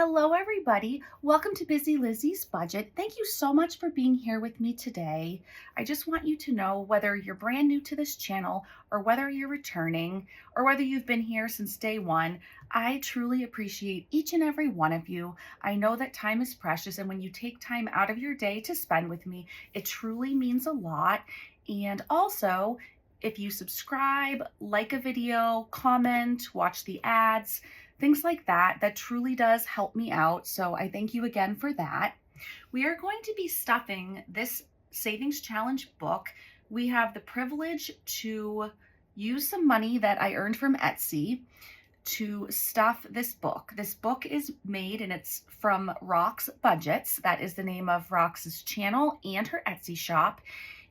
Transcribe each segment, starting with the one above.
Hello, everybody. Welcome to Busy Lizzie's Budget. Thank you so much for being here with me today. I just want you to know whether you're brand new to this channel or whether you're returning or whether you've been here since day one, I truly appreciate each and every one of you. I know that time is precious, and when you take time out of your day to spend with me, it truly means a lot. And also, if you subscribe, like a video, comment, watch the ads, things like that, that truly does help me out. So I thank you again for that. We are going to be stuffing this Savings Challenge book. We have the privilege to use some money that I earned from Etsy to stuff this book. This book is made and it's from Roth's Budgets. That is the name of Roth's channel and her Etsy shop.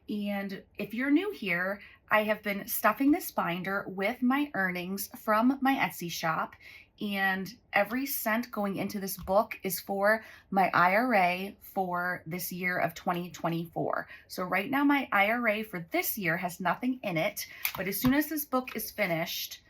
And if you're new here, I have been stuffing this binder with my earnings from my Etsy shop, and every cent going into this book is for my IRA for this year of 2024. So right now my IRA for this year has nothing in it, but as soon as this book is finished,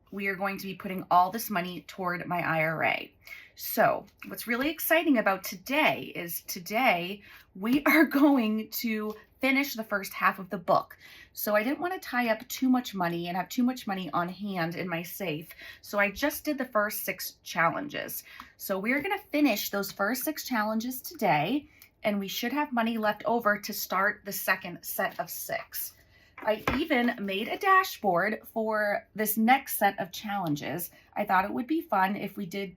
we are going to be putting all this money toward my IRA. So what's really exciting about today is today we are going to finish the first half of the book. So I didn't want to tie up too much money and have too much money on hand in my safe. So I just did the first 6 challenges. So we're going to finish those first 6 challenges today, and we should have money left over to start the second set of 6. I even made a dashboard for this next set of challenges. I thought it would be fun if we did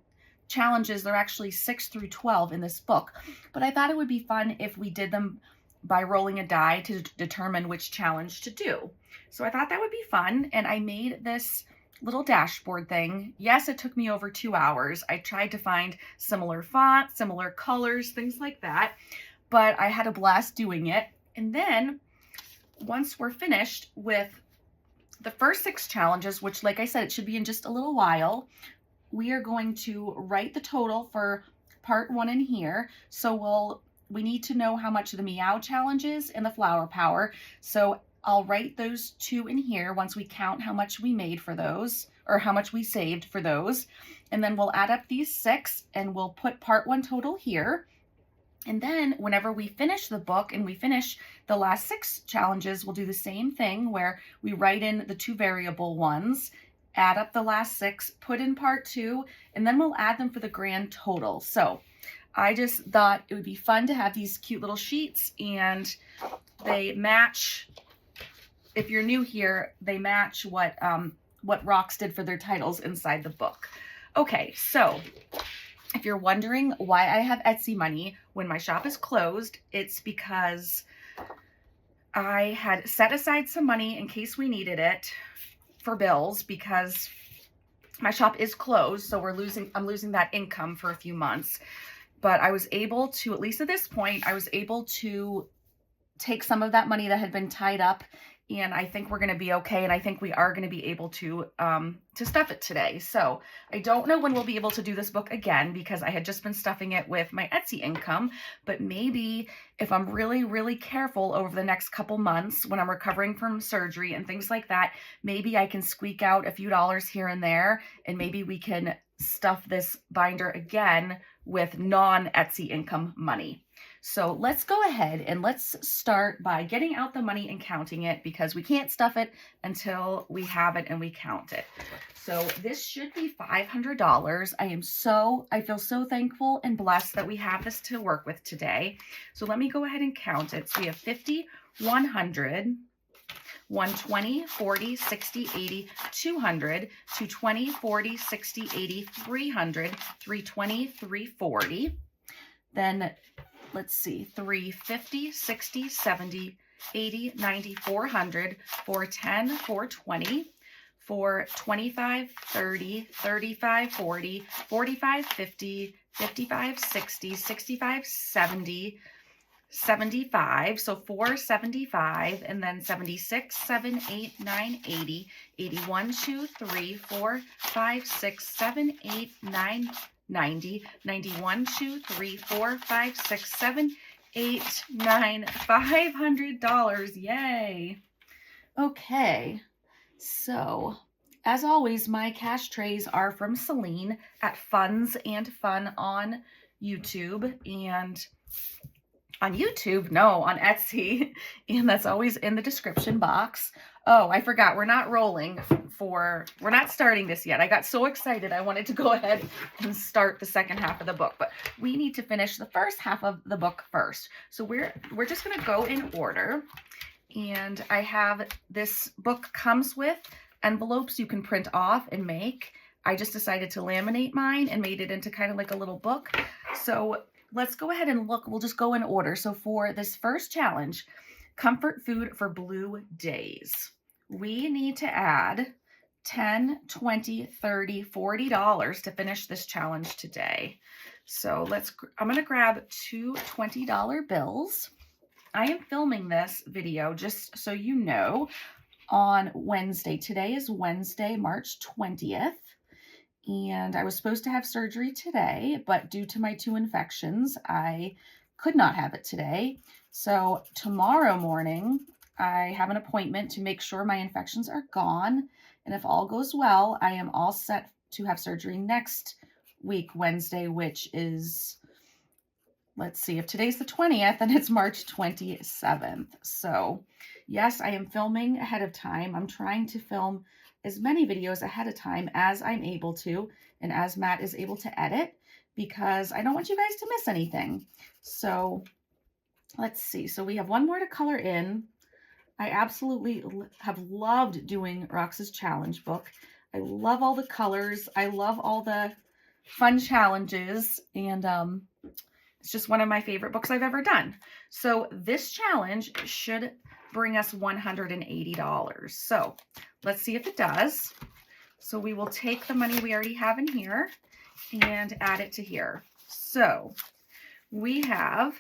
challenges. They're actually 6 through 12 in this book, but I thought it would be fun if we did them by rolling a die to determine which challenge to do. So I thought that would be fun, and I made this little dashboard thing. Yes, it took me over 2 hours. I tried to find similar fonts, similar colors, things like that, but I had a blast doing it. And then once we're finished with the first 6 challenges, which like I said, it should be in just a little while, we are going to write the total for part 1 in here. So we need to know how much the Meow Challenge is and the Flower Power. So I'll write those 2 in here once we count how much we made for those, or how much we saved for those. And then we'll add up these 6 and we'll put part 1 total here. And then whenever we finish the book and we finish the last 6 challenges, we'll do the same thing where we write in the 2 variable ones, add up the last 6, put in part 2, and then we'll add them for the grand total. So I just thought it would be fun to have these cute little sheets, and they match, if you're new here, they match what Rox did for their titles inside the book. Okay, so if you're wondering why I have Etsy money when my shop is closed, it's because I had set aside some money in case we needed it for bills, because my shop is closed, so I'm losing that income for a few months. But I was able to, at least at this point, I was able to take some of that money that had been tied up, and I think we're going to be okay, and I think we are going to be able to stuff it today. So I don't know when we'll be able to do this book again, because I had just been stuffing it with my Etsy income, but maybe if I'm really, really careful over the next couple months when I'm recovering from surgery and things like that, maybe I can squeak out a few dollars here and there, and maybe we can stuff this binder again with non-Etsy income money. So let's go ahead and let's start by getting out the money and counting it, because we can't stuff it until we have it and we count it. So this should be $500. I feel so thankful and blessed that we have this to work with today. So let me go ahead and count it. So we have 50, 100, 120, 40, 60, 80, 200, 220, 40, 60, 80, 300, 320, 340. Then let's see, 350, 60, 70, 80, 90, 400, 410, 420, 425, 30, 35, 40, 45, 50, 55, 60, 65, 70, 75, so 475, and then 76, 7, 8, 9, 80, 81, 2, 3, 4, 5, 6, 7, 8, 9, 90, 91, 2, 3, 4, 5, 6, 7, 8, 9, $500. Yay. Okay. So As always, my cash trays are from Celine at Funds and Fun on YouTube, and on YouTube, no, on Etsy, and that's always in the description box. Oh, I forgot, we're not we're not starting this yet. I got so excited, I wanted to go ahead and start the second half of the book, but we need to finish the first half of the book first. So we're just gonna go in order, and I have, this book comes with envelopes you can print off and make. I just decided to laminate mine and made it into kind of like a little book. So let's go ahead and look. We'll just go in order. So for this first challenge, comfort food for blue days, we need to add $10, $20, $30, $40 to finish this challenge today. So I'm going to grab two $20 bills. I am filming this video, just so you know, on Wednesday. Today is Wednesday, March 20th. And I was supposed to have surgery today, but due to my 2 infections, I could not have it today. So tomorrow morning, I have an appointment to make sure my infections are gone. And if all goes well, I am all set to have surgery next week, Wednesday, which is, let's see, if today's the 20th, then it's March 27th. So yes, I am filming ahead of time. I'm trying to film as many videos ahead of time as I'm able to, and as Matt is able to edit, because I don't want you guys to miss anything. So let's see. So we have one more to color in. I absolutely have loved doing Rox's challenge book. I love all the colors. I love all the fun challenges, and it's just one of my favorite books I've ever done. So this challenge should bring us $180. So let's see if it does. So we will take the money we already have in here and add it to here. So we have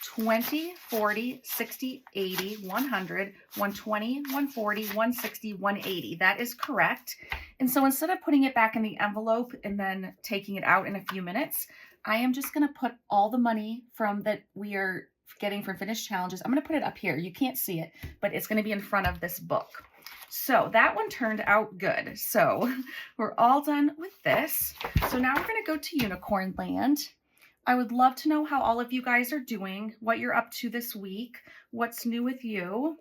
20, 40, 60, 80, 100, 120, 140, 160, 180. That is correct. And so instead of putting it back in the envelope and then taking it out in a few minutes, I am just going to put all the money from that we are getting from finished challenges. I'm going to put it up here. You can't see it, but it's going to be in front of this book. So that one turned out good. So we're all done with this. So now we're going to go to Unicorn Land. I would love to know how all of you guys are doing, what you're up to this week, what's new with you.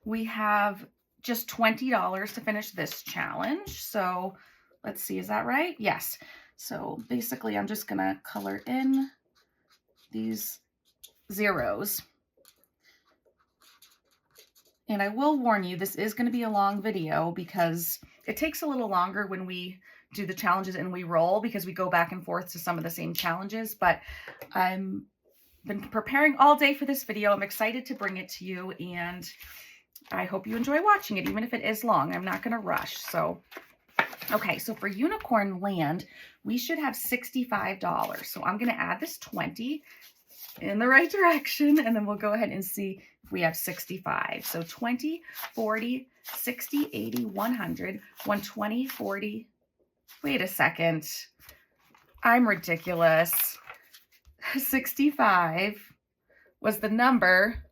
We have just $20 to finish this challenge. So let's see, is that right? Yes. So basically I'm just going to color in these zeros. And I will warn you, this is going to be a long video because it takes a little longer when we do the challenges and we roll, because we go back and forth to some of the same challenges. But I'm been preparing all day for this video. I'm excited to bring it to you, and I hope you enjoy watching it, even if it is long. I'm not going to rush. So, okay, so for Unicorn Land, we should have $65. So I'm going to add this 20 in the right direction, and then we'll go ahead and see if we have 65. So 20, 40, 60, 80, 100, 120, 40. Wait a second. I'm ridiculous. 65 was the number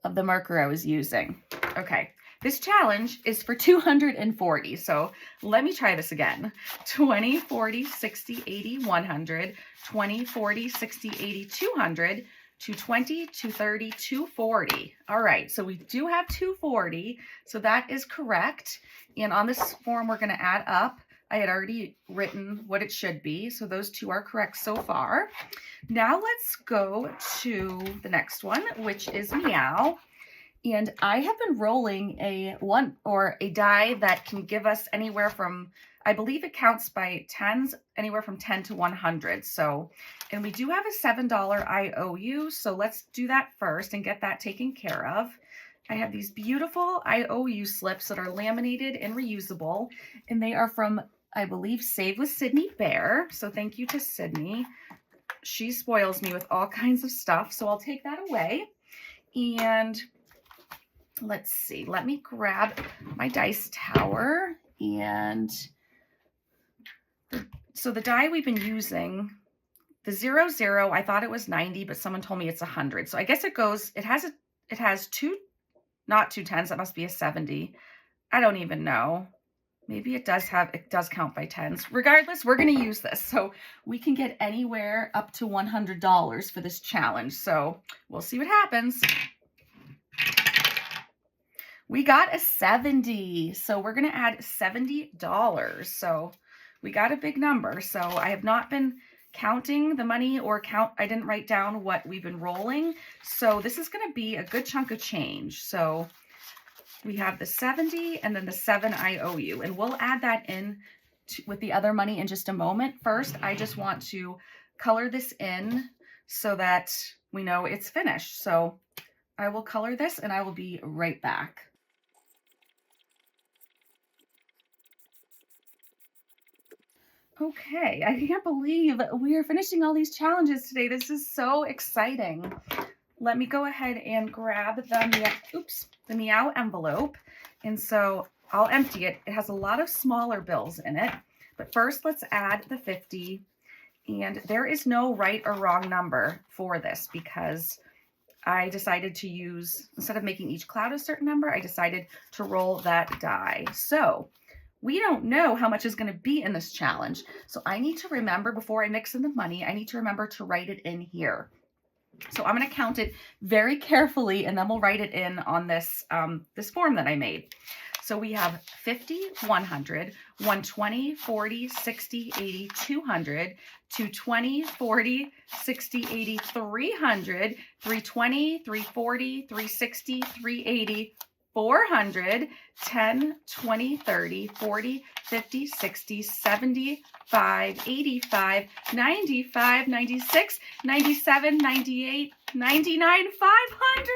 of the marker I was using. Okay. This challenge is for 240. So let me try this again. 20, 40, 60, 80, 100, 20, 40, 60, 80, 200, 220, 230, 240. All right, so we do have 240. So that is correct. And on this form, we're going to add up. I had already written what it should be. So those two are correct so far. Now let's go to the next one, which is Meow. And I have been rolling a die that can give us anywhere from, I believe it counts by tens, anywhere from 10 to 100. So, and we do have a $7 IOU. So let's do that first and get that taken care of. I have these beautiful IOU slips that are laminated and reusable, and they are from, I believe, Save with Sydney Bear. So thank you to Sydney. She spoils me with all kinds of stuff. So I'll take that away. And let's see, let me grab my dice tower. And so the die we've been using, the 00, I thought it was 90, but someone told me it's 100. So I guess it has two, not two tens. That must be a 70. I don't even know. Maybe it does count by tens. Regardless, we're going to use this. So we can get anywhere up to $100 for this challenge. So we'll see what happens. We got a 70. So we're going to add $70. So we got a big number. So I have not been counting the money I didn't write down what we've been rolling. So this is going to be a good chunk of change. So we have the 70 and then the 7 I owe you, and we'll add that in with the other money in just a moment. First, I just want to color this in so that we know it's finished. So I will color this and I will be right back. Okay, I can't believe we are finishing all these challenges today. This is so exciting. Let me go ahead and grab the Meow envelope. And so I'll empty it. It has a lot of smaller bills in it. But first, let's add the 50. And there is no right or wrong number for this because I decided to use, instead of making each cloud a certain number, I decided to roll that die. So we don't know how much is going to be in this challenge. So I need to remember, before I mix in the money, I need to remember to write it in here. So I'm going to count it very carefully, and then we'll write it in on this, this form that I made. So we have 50, 100, 120, 40, 60, 80, 200, 220, 40, 60, 80, 300, 320, 340, 360, 380, 400, 10, 20, 30, 40, 50, 60, 75, 85, 95, 96, 97, 98, 99, 500.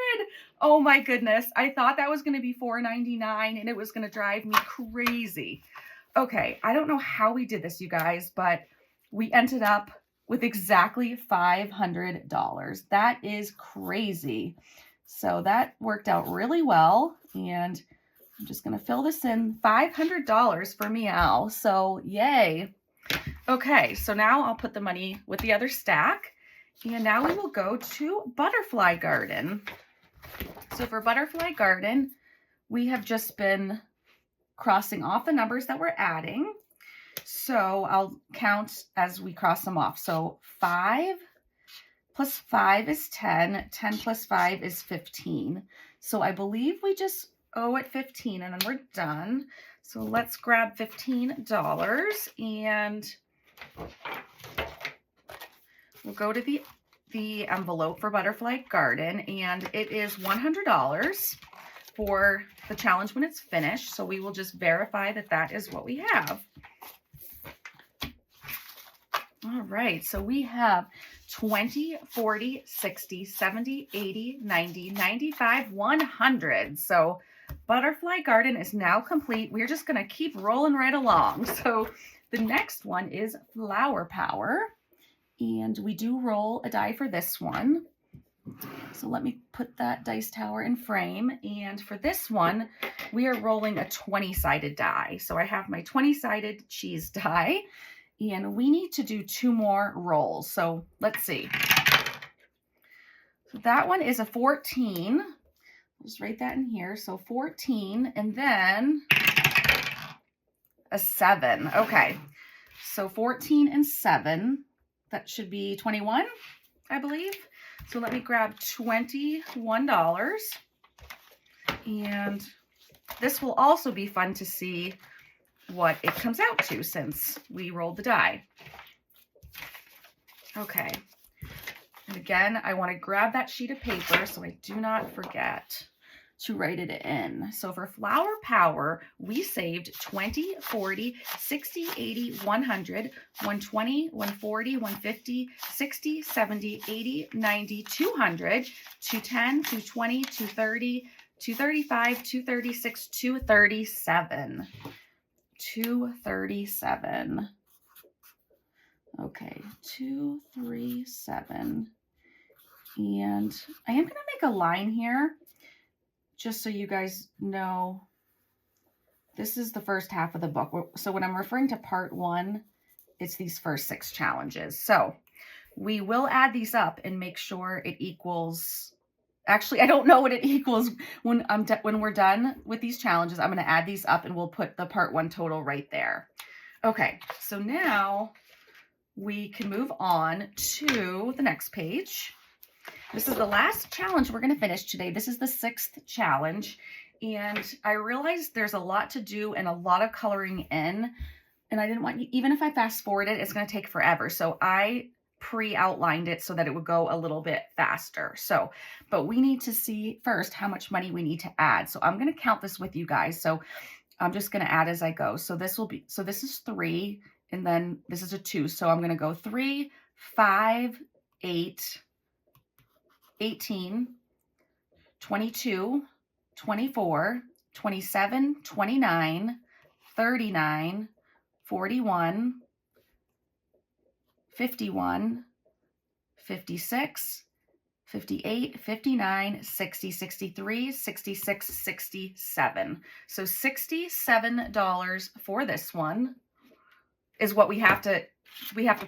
Oh my goodness. I thought that was going to be $4.99 and it was going to drive me crazy. Okay, I don't know how we did this, you guys, but we ended up with exactly $500. That is crazy. So that worked out really well. And I'm just going to fill this in. $500 for Meow. So yay. Okay, so now I'll put the money with the other stack. And now we will go to Butterfly Garden. So for Butterfly Garden, we have just been crossing off the numbers that we're adding. So I'll count as we cross them off. So 5 plus 5 is 10. 10 plus 5 is 15. So I believe we just owe it 15 and then we're done. So let's grab $15 and we'll go to the envelope for Butterfly Garden, and it is $100 for the challenge when it's finished. So we will just verify that that is what we have. All right, so we have 20, 40, 60, 70, 80, 90, 95, 100. So Butterfly Garden is now complete. We're just going to keep rolling right along. So the next one is Flower Power. And we do roll a die for this one. So let me put that dice tower in frame. And for this one, we are rolling a 20-sided die. So I have my 20-sided cheese die. And we need to do 2 more rolls. So let's see. So that one is a 14. I'll just write that in here. So 14 and then a 7. Okay. So 14 and 7. That should be 21, I believe. So let me grab $21. And this will also be fun to see what it comes out to since we rolled the die. Okay. And again, I want to grab that sheet of paper so I do not forget to write it in. So for Flower Power, we saved 20, 40, 60, 80, 100, 120, 140, 150, 60, 70, 80, 90, 200, 210, 220, 230, 235, 236, 237. 237. Okay, 237. And I am going to make a line here just so you guys know this is the first half of the book. So when I'm referring to part 1, it's these first 6 challenges. So we will add these up and make sure it equals Actually, I don't know what it equals when when we're done with these challenges. I'm going to add these up and we'll put the part 1 total right there. Okay, so now we can move on to the next page. This is the last challenge we're going to finish today. This is the 6th challenge. And I realized there's a lot to do and a lot of coloring in. And I didn't want you, even if I fast forward it, it's going to take forever. So I pre-outlined it so that it would go a little bit faster. So, but we need to see first how much money we need to add. So I'm going to count this with you guys. So I'm just going to add as I go. So this will be, so this is 3, and then this is a 2. So I'm going to go 3, 5, 8, 18, 22, 24, 27, 29, 39, 41, 51, 56, 58, 59, 60, 63, 66, 67. So $67 for this one is what we have to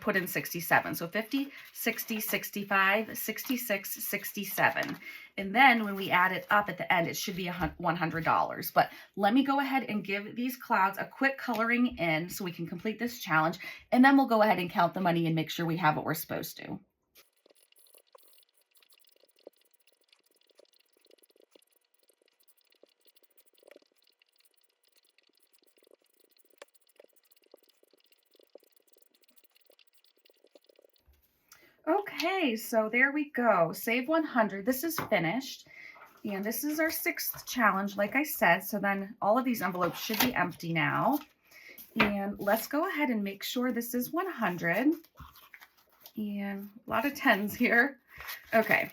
put in 67. So 50, 60, 65, 66, 67. And then when we add it up at the end, it should be $100. But let me go ahead and give these clouds a quick coloring in so we can complete this challenge. And then we'll go ahead and count the money and make sure we have what we're supposed to. Okay, so there we go. Save 100. This is finished. And this is our 6th challenge, like I said. So then all of these envelopes should be empty now. And let's go ahead and make sure this is 100. And a lot of 10s here. Okay,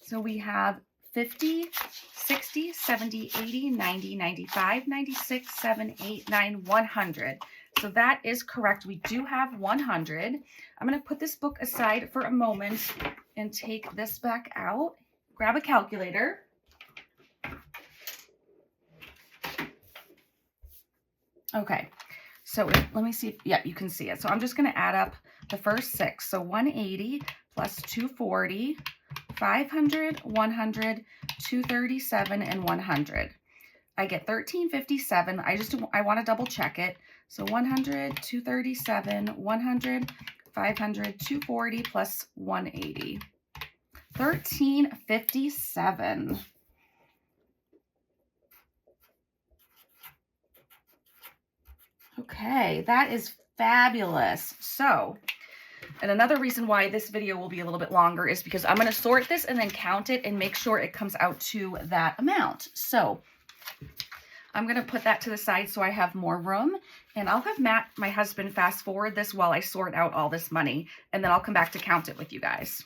so we have 50, 60, 70, 80, 90, 95, 96, 7, 8, 9, 100. So that is correct. We do have 100. I'm going to put this book aside for a moment and take this back out. Grab a calculator. Okay, so let me see. Yeah, you can see it. So I'm just going to add up the first 6. So 180 plus 240, 500, 100, 237, and 100. I get 1357. I want to double check it. So 100, 237, 100, 500, 240 plus 180. 1357. Okay, that is fabulous. So, and another reason why this video will be a little bit longer is because I'm going to sort this and then count it and make sure it comes out to that amount. So I'm going to put that to the side so I have more room, and I'll have Matt, my husband, fast forward this while I sort out all this money, and then I'll come back to count it with you guys.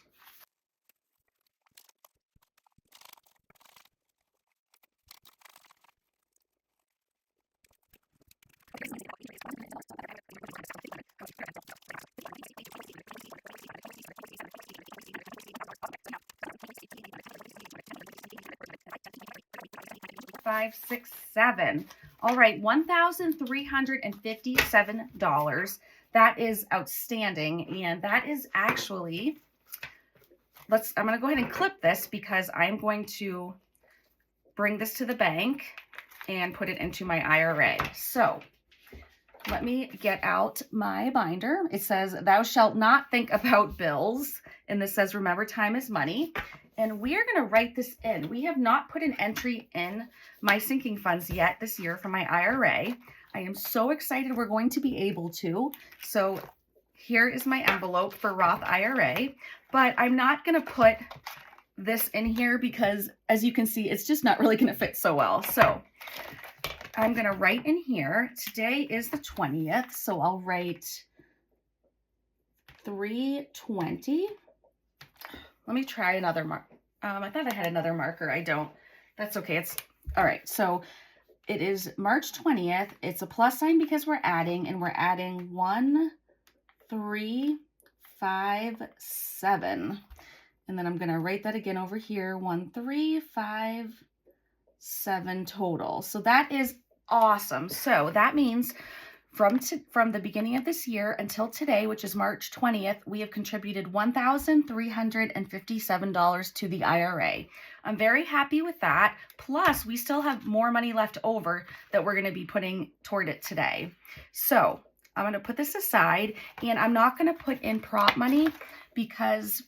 Five, 6, 7. All right, $1,357. That is outstanding, and that is actually, I'm going to go ahead and clip this because I'm going to bring this to the bank and put it into my IRA. So let me get out my binder. It says, "Thou shalt not think about bills." And this says, "Remember, time is money." And we are going to write this in. We have not put an entry in my sinking funds yet this year for my IRA. I am so excited we're going to be able to. So here is my envelope for Roth IRA, but I'm not going to put this in here because, as you can see, it's just not really going to fit so well. So I'm going to write in here. Today is the 20th, so I'll write 320. Let me try another mark. I thought I had another marker. I don't. That's okay. It's all right. So it is March 20th. It's a plus sign because we're adding, and we're adding 1, 3, 5, 7. And then I'm going to write that again over here. 1, 3, 5, 7 total. So that is awesome. So that means From the beginning of this year until today, which is March 20th, we have contributed $1,357 to the IRA. I'm very happy with that. Plus, we still have more money left over that we're going to be putting toward it today. So I'm going to put this aside, and I'm not going to put in prop money because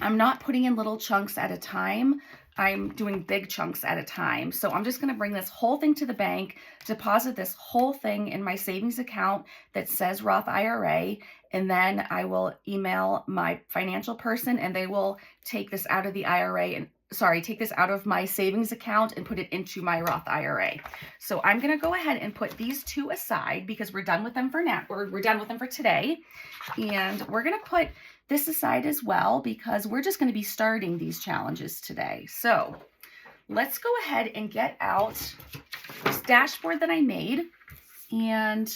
I'm not putting in little chunks at a time. I'm doing big chunks at a time. So I'm just going to bring this whole thing to the bank, deposit this whole thing in my savings account that says Roth IRA, and then I will email my financial person and they will take this out of the IRA and take this out of my savings account and put it into my Roth IRA. So I'm going to go ahead and put these two aside because we're done with them for now, or we're done with them for today. And we're going to put this aside as well because we're just going to be starting these challenges today. So let's go ahead and get out this dashboard that I made. And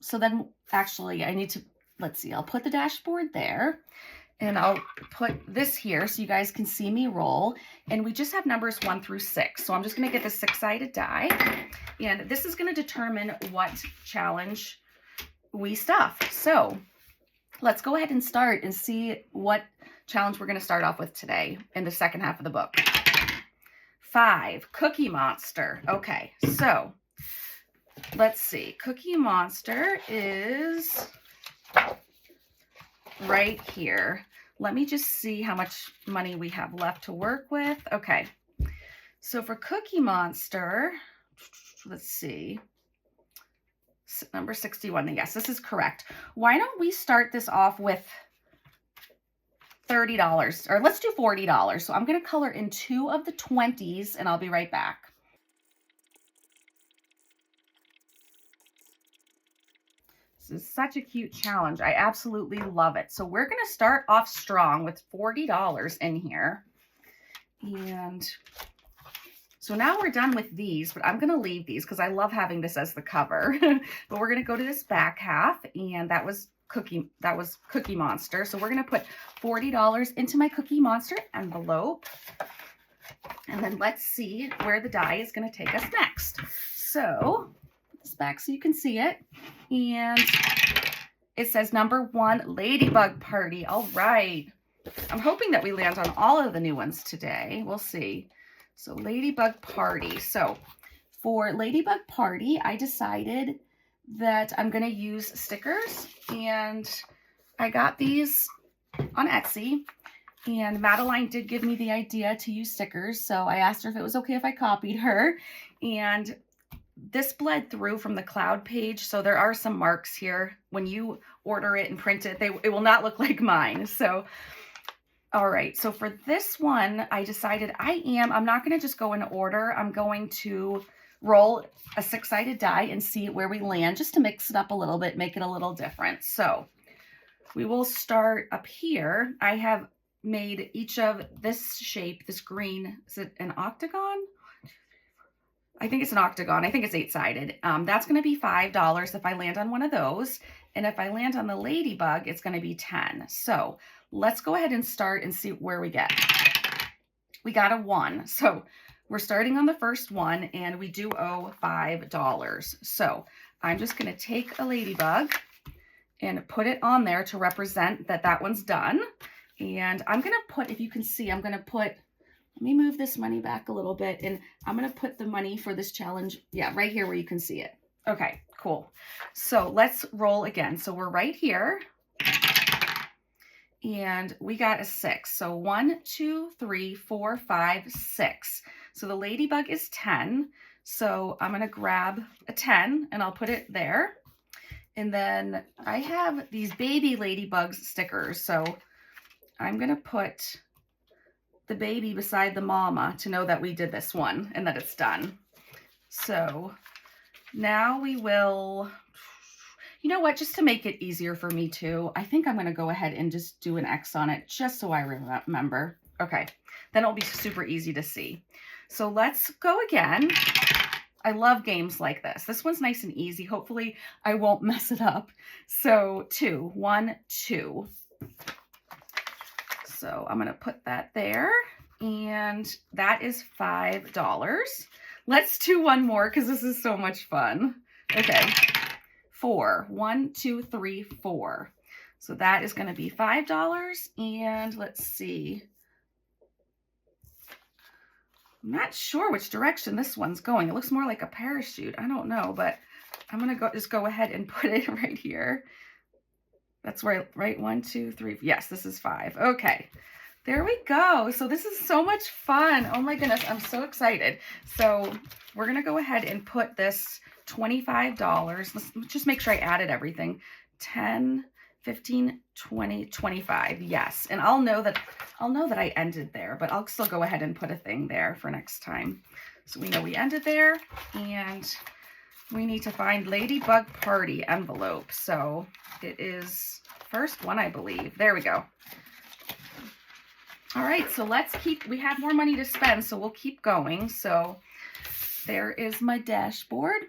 so then actually I need to, let's see, I'll put the dashboard there and I'll put this here so you guys can see me roll. And we just have numbers 1 through 6. So I'm just going to get the 6-sided die. And this is going to determine what challenge we stuff. So let's go ahead and start and see what challenge we're going to start off with today in the second half of the book. 5, Cookie Monster. Okay, so let's see. Cookie Monster is right here. Let me just see how much money we have left to work with. Okay, so for Cookie Monster, let's see. Number 61. Yes, this is correct. Why don't we start this off with $30, or let's do $40. So I'm going to color in 2 of the 20s and I'll be right back. This is such a cute challenge. I absolutely love it. So we're going to start off strong with $40 in here. And so now we're done with these, but I'm going to leave these because I love having this as the cover. But we're going to go to this back half, and that was Cookie Monster. So we're going to put $40 into my Cookie Monster envelope. And then let's see where the die is going to take us next. So this back so you can see it. And it says number 1, Ladybug Party. All right. I'm hoping that we land on all of the new ones today. We'll see. So Ladybug Party. So for Ladybug Party, I decided that I'm going to use stickers, and I got these on Etsy, and Madeline did give me the idea to use stickers. So I asked her if it was okay if I copied her, and this bled through from the cloud page. So there are some marks here. When you order it and print it, it will not look like mine. So all right, so for this one, I decided I'm not going to just go in order. I'm going to roll a 6-sided die and see where we land, just to mix it up a little bit, make it a little different. So we will start up here. I have made each of this shape, this green, is it an octagon? I think it's an octagon. I think it's 8-sided. That's going to be $5 if I land on one of those. And if I land on the ladybug, it's going to be 10. So let's go ahead and start and see where we get. We got a 1. So we're starting on the first one, and we do owe $5. So I'm just going to take a ladybug and put it on there to represent that that one's done. And I'm going to put, if you can see, I'm going to put, let me move this money back a little bit, and I'm going to put the money for this challenge, yeah, right here where you can see it. Okay, cool. So let's roll again. So we're right here, and we got a 6. So 1, 2, 3, 4, 5, 6. So the ladybug is 10. So I'm going to grab a 10 and I'll put it there. And then I have these baby ladybugs stickers. So I'm going to put the baby beside the mama to know that we did this one and that it's done. So now we will, you know what, just to make it easier for me too, I think I'm going to go ahead and just do an X on it just so I remember. Okay, then it'll be super easy to see. So let's go again. I love games like this. This one's nice and easy. Hopefully I won't mess it up. So 2, 1, 2. So I'm going to put that there, and that is $5. Let's do one more because this is so much fun. Okay. 4. 1, 2, 3, 4. So that is going to be $5. And let's see. I'm not sure which direction this one's going. It looks more like a parachute. I don't know, but I'm going to just go ahead and put it right here. That's right. 1, 2, 3. Yes, this is 5. Okay. There we go. So this is so much fun. Oh my goodness. I'm so excited. So we're going to go ahead and put this $25. Let's just make sure I added everything. 10, 15, 20, 25. Yes. And I'll know that I ended there, but I'll still go ahead and put a thing there for next time. So we know we ended there, and we need to find Ladybug Party envelope. So it is first one, I believe. There we go. All right, so we have more money to spend, so we'll keep going. So there is my dashboard.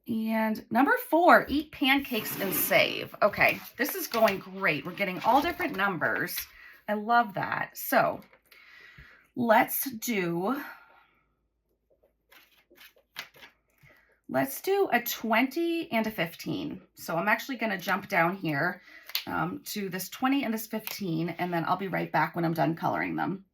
And number 4, eat pancakes and save. Okay, this is going great. We're getting all different numbers. I love that. So let's do a 20 and a 15. So I'm actually going to jump down here to this 20 and this 15, and then I'll be right back when I'm done coloring them.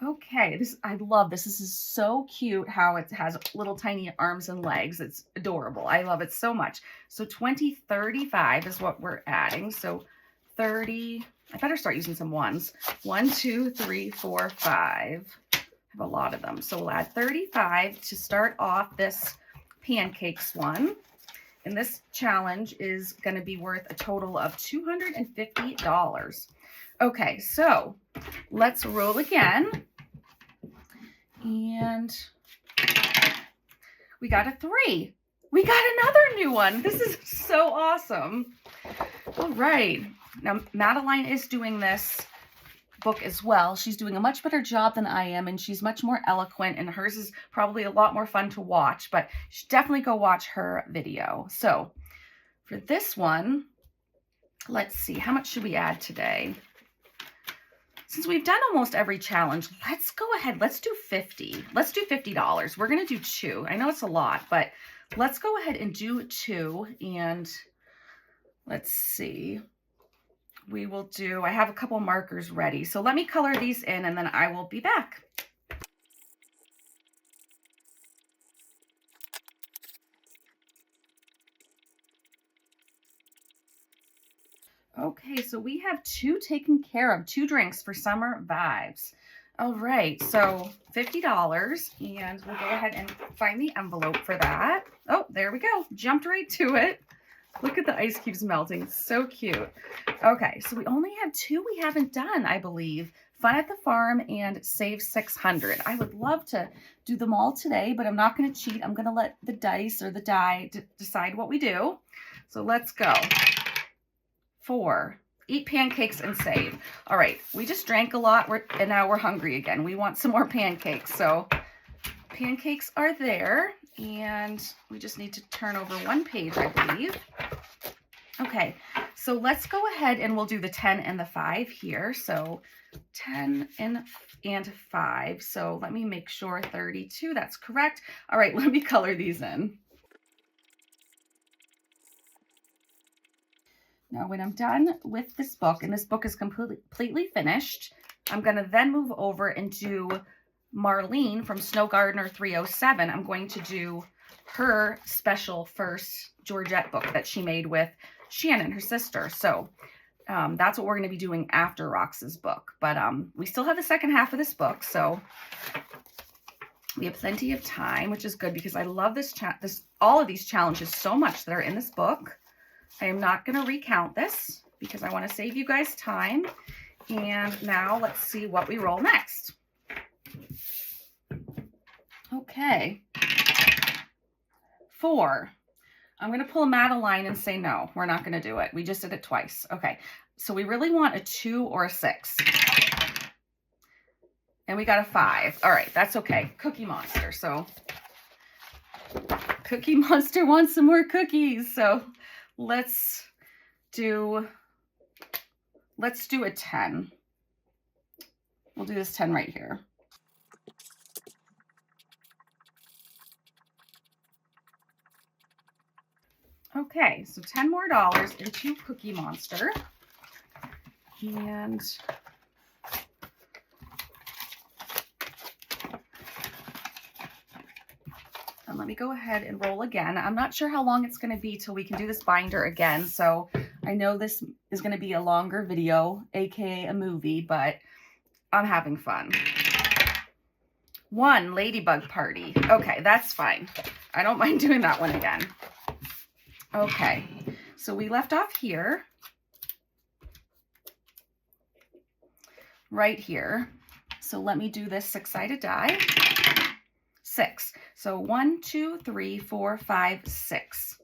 Okay, I love this. This is so cute how it has little tiny arms and legs. It's adorable. I love it so much. So 20, 35 is what we're adding. So 30, I better start using some ones. 1, 2, 3, 4, 5. I have a lot of them. So we'll add 35 to start off this pancakes one. And this challenge is going to be worth a total of $250. Okay, so let's roll again. And we got a 3. We got another new one. This is so awesome. All right. Now, Madeline is doing this book as well. She's doing a much better job than I am, and she's much more eloquent, and hers is probably a lot more fun to watch, but you should definitely go watch her video. So for this one, let's see, how much should we add today? Since we've done almost every challenge, let's go ahead. Let's do 50. Let's do $50. We're going to do 2. I know it's a lot, but let's go ahead and do 2. And let's see. I have a couple markers ready. So let me color these in, and then I will be back. Okay, so we have 2 taken care of, 2 drinks for summer vibes. All right, so $50, and we'll go ahead and find the envelope for that. Oh, there we go. Jumped right to it. Look at the ice cubes melting. So cute. Okay, so we only have 2 we haven't done, I believe. Fun at the Farm and Save 600. I would love to do them all today, but I'm not going to cheat. I'm going to let the dice or the die decide what we do. So let's go. 4. Eat pancakes and save. All right, we just drank a lot, and now we're hungry again. We want some more pancakes. So pancakes are there, and we just need to turn over 1 page, I believe. Okay, so let's go ahead and we'll do the 10 and the 5 here. So 10 and 5. So let me make sure 32, that's correct. All right, let me color these in. Now, when I'm done with this book, and this book is completely finished, I'm going to then move over and do Marlene from Snow Gardener 307. I'm going to do her special first Georgette book that she made with Shannon, her sister. So that's what we're going to be doing after Rox's book. But we still have the second half of this book, so we have plenty of time, which is good because I love all of these challenges so much that are in this book. I am not going to recount this because I want to save you guys time. And now let's see what we roll next. Okay. 4. I'm going to pull a Madeline and say no, we're not going to do it. We just did it twice. Okay. So we really want a 2 or a 6. And we got a 5. All right. That's okay. Cookie Monster. So Cookie Monster wants some more cookies. So let's do a 10. We'll do this 10 right here. Okay, so $10 more into Cookie Monster. And let me go ahead and roll again. I'm not sure how long it's going to be till we can do this binder again. So I know this is going to be a longer video, aka a movie, but I'm having fun. 1 Ladybug Party. Okay, that's fine. I don't mind doing that one again. Okay, so we left off here. Right here. So let me do this 6-sided die. 6. So 1, 2, 3, 4, 5, 6.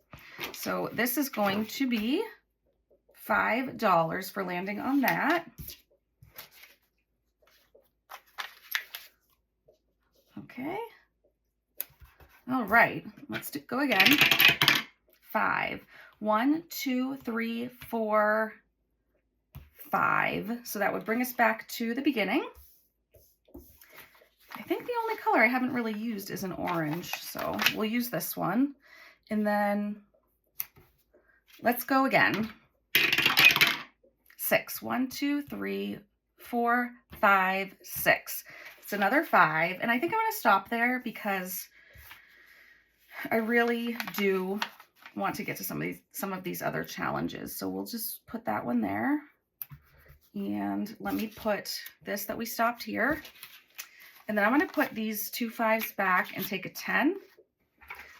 So this is going to be $5 for landing on that. Okay. All right. Let's go again. 5. 1, 2, 3, 4, 5. So that would bring us back to the beginning. I think the only color I haven't really used is an orange, so we'll use this one. And then let's go again. 6. 1, 2, 3, 4, 5, 6. It's another 5, and I think I'm going to stop there because I really do want to get to some of these other challenges. So we'll just put that one there. And let me put this that we stopped here. And then I'm going to put these 2 5s back and take a 10.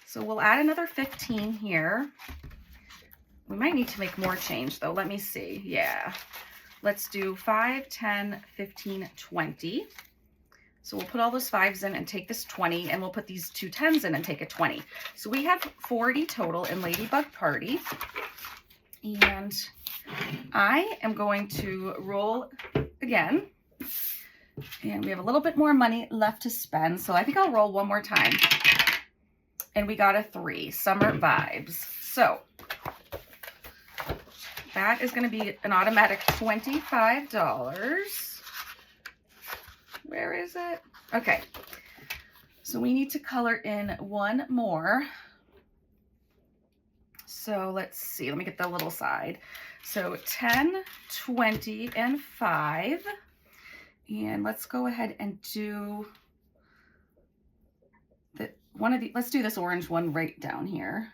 So we'll add another 15 here. We might need to make more change though. Let me see. Yeah. Let's do 5, 10, 15, 20. So we'll put all those 5s in and take this 20, and we'll put these 2 10s in and take a 20. So we have 40 total in Ladybug Party. And I am going to roll again. And we have a little bit more money left to spend, so I think I'll roll one more time. And we got a 3, Summer Vibes. So that is going to be an automatic $25. Where is it? Okay. So we need to color in one more. So let's see. Let me get the little side. So 10, 20, and 5. And let's go ahead and do let's do this orange one right down here.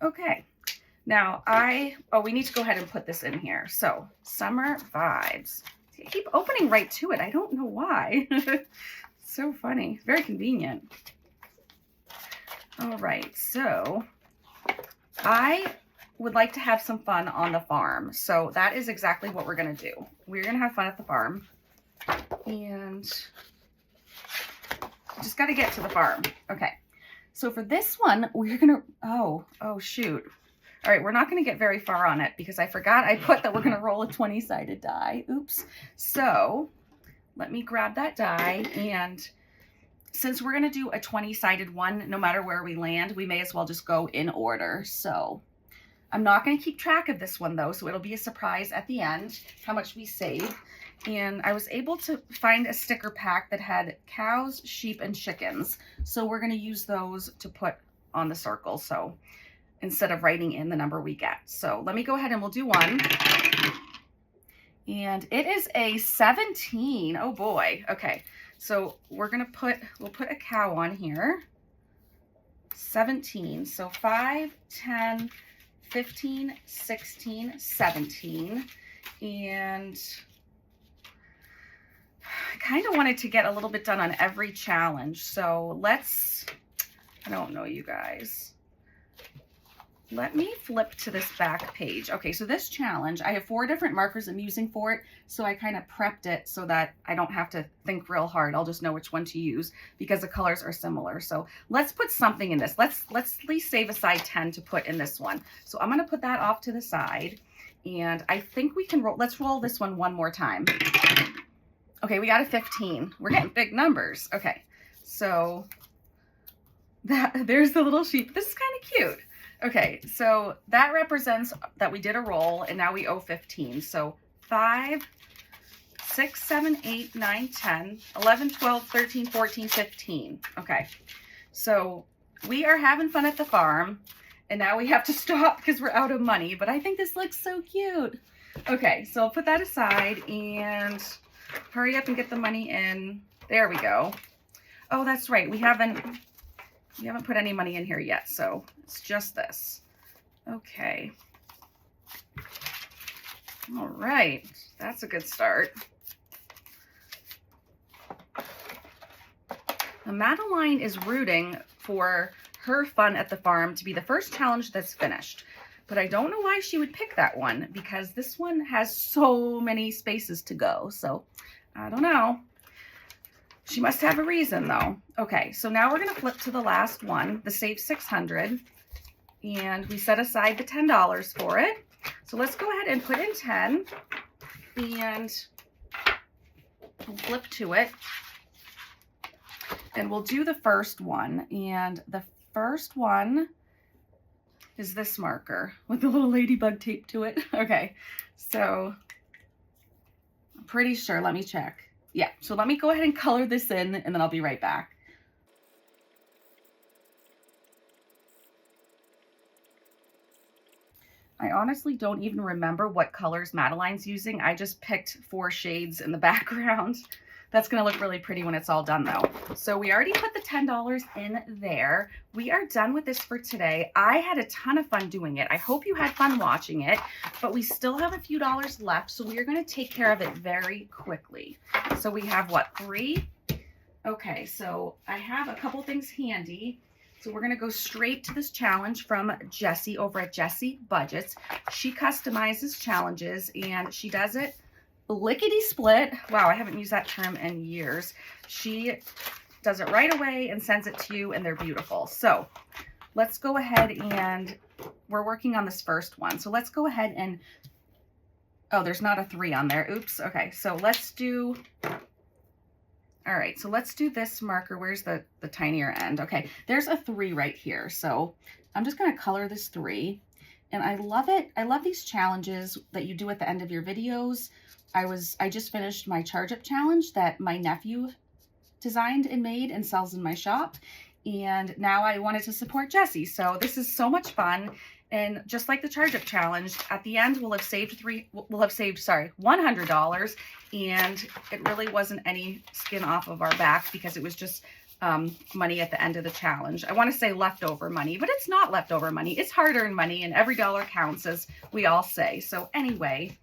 Okay, now we need to go ahead and put this in here. So Summer Vibes. See, I keep opening right to it. I don't know why. So funny. Very convenient. All right, so I would like to have some fun on the farm. So that is exactly what we're going to do. We're going to have fun at the farm. And just got to get to the farm. Okay. So for this one, we're going to, oh, shoot. All right. We're not going to get very far on it because I forgot I put that we're going to roll a 20-sided die. Oops. So let me grab that die. And since we're going to do a 20-sided one, no matter where we land, we may as well just go in order. So I'm not going to keep track of this one though, so it'll be a surprise at the end how much we save. And I was able to find a sticker pack that had cows, sheep, and chickens. So we're going to use those to put on the circle. So instead of writing in the number we get. So let me go ahead and we'll do one. And it is a 17. Oh boy. Okay. So we'll put a cow on here. 17. So 5, 10, 15, 16, 17. And I kind of wanted to get a little bit done on every challenge. So I don't know, you guys. Let me flip to this back page. Okay, so this challenge, I have 4 different markers I'm using for it. So I kind of prepped it so that I don't have to think real hard. I'll just know which one to use because the colors are similar. So let's put something in this. Let's at least save aside 10 to put in this one. So I'm going to put that off to the side. And I think we can let's roll this one more time. Okay, we got a 15. We're getting big numbers. Okay, so there's the little sheep. This is kind of cute. Okay, so that represents that we did a roll and now we owe 15. So 5, 6, 7, 8, 9, 10, 11, 12, 13, 14, 15. Okay, so we are having fun at the farm, and now we have to stop because we're out of money, but I think this looks so cute. Okay, so I'll put that aside and hurry up and get the money in. There we go. Oh, that's right. We haven't put any money in here yet, so it's just this. Okay. All right, that's a good start. Now, Madeline is rooting for her fun at the farm to be the first challenge that's finished, but I don't know why she would pick that one because this one has so many spaces to go, so I don't know. She must have a reason though. Okay, so now we're gonna flip to the last one, the Save 600, and we set aside the $10 for it. So let's go ahead and put in 10 and we'll flip to it. And we'll do the first one. And the first one is this marker with the little ladybug tape to it. Okay, so I'm pretty sure, let me check. Yeah, so let me go ahead and color this in and then I'll be right back. I honestly don't even remember what colors Madeline's using. I just picked 4 shades in the background. That's gonna look really pretty when it's all done though. So we already put the $10 in there. We are done with this for today. I had a ton of fun doing it. I hope you had fun watching it, but we still have a few dollars left. So we are gonna take care of it very quickly. So we have what, 3? Okay, so I have a couple things handy. So we're gonna go straight to this challenge from Jessie over at BusyLizzysBudget. She customizes challenges and she does it lickety split. Wow, I haven't used that term in years. She does it right away and sends it to you and they're beautiful. So let's go ahead and we're working on this first one. So let's go ahead and, oh, there's not a 3 on there. Oops. Okay, so let's do, all right, so let's do this marker. Where's the tinier end? Okay, there's a 3 right here. So I'm just gonna color this 3. And I love it. I love these challenges that you do at the end of your videos. I just finished my charge up challenge that my nephew designed and made and sells in my shop. And now I wanted to support Jessie. So this is so much fun. And just like the charge up challenge, at the end we'll have saved $100. And it really wasn't any skin off of our back because it was just money at the end of the challenge. I want to say leftover money, but it's not leftover money. It's hard-earned money and every dollar counts, as we all say. So anyway,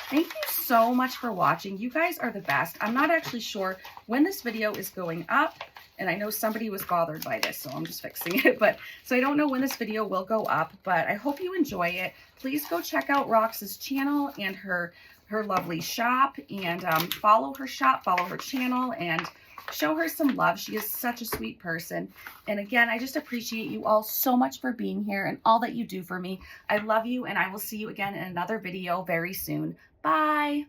thank you so much for watching. You guys are the best. I'm not actually sure when this video is going up, and I know somebody was bothered by this, so I'm just fixing it. But so I don't know when this video will go up, but I hope you enjoy it. Please go check out Rox's channel and her lovely shop, and follow her shop, follow her channel, and show her some love. She is such a sweet person. And again, I just appreciate you all so much for being here and all that you do for me. I love you, and I will see you again in another video very soon. Bye.